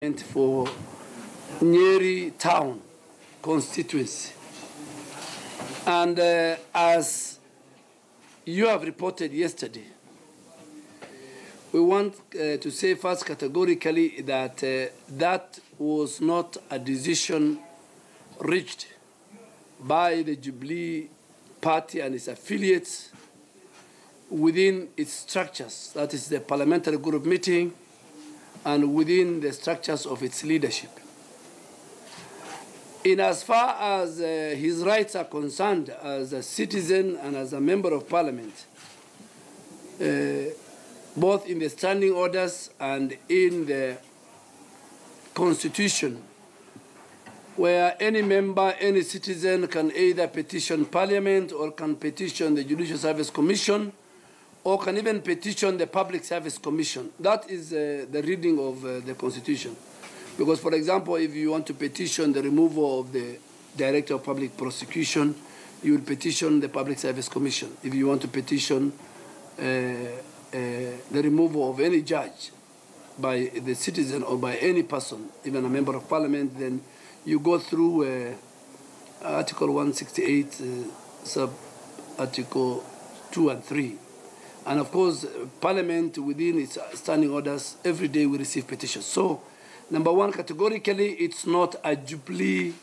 for Nyeri town constituency. And as you have reported yesterday, we want to say first categorically that that was not a decision reached by the Jubilee Party and its affiliates within its structures, that is the parliamentary group meeting, and within the structures of its leadership. In as far as his rights are concerned as a citizen and as a member of parliament, both in the standing orders and in the constitution, where any member, any citizen can either petition parliament or can petition the Judicial Service Commission or can even petition the Public Service Commission. That is the reading of the Constitution. Because, for example, if you want to petition the removal of the Director of Public Prosecution, you will petition the Public Service Commission. If you want to petition the removal of any judge by the citizen or by any person, even a member of parliament, then you go through Article 168, sub-Article 2 and 3. And of course, Parliament, within its standing orders, every day we receive petitions. So, number one, categorically, it's not a Jubilee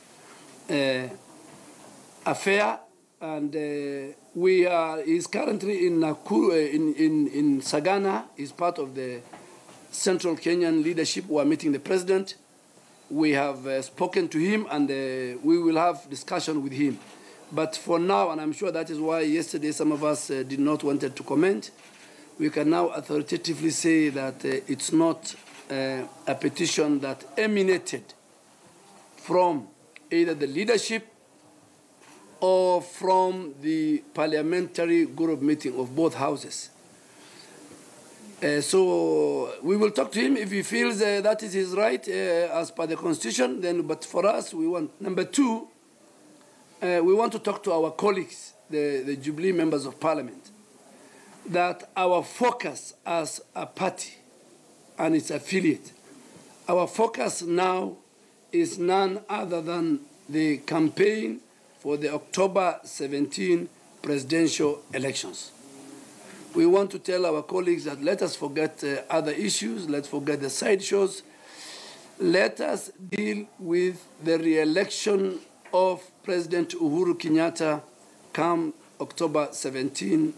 affair. And is currently in Nakuru, in Sagana, is part of the Central Kenyan leadership who are meeting the president. We have spoken to him, and we will have discussion with him. But for now, and I'm sure that is why yesterday some of us did not want to comment, we can now authoritatively say that it's not a petition that emanated from either the leadership or from the parliamentary group meeting of both houses. So we will talk to him if he feels that is his right as per the Constitution. Then, but for us, we want, number two, we want to talk to our colleagues, the Jubilee members of Parliament, that our focus as a party and its affiliate, our focus now is none other than the campaign for the October 17 presidential elections. We want to tell our colleagues that let us forget other issues, let's forget the sideshows, let us deal with the re-election of President Uhuru Kenyatta come October 17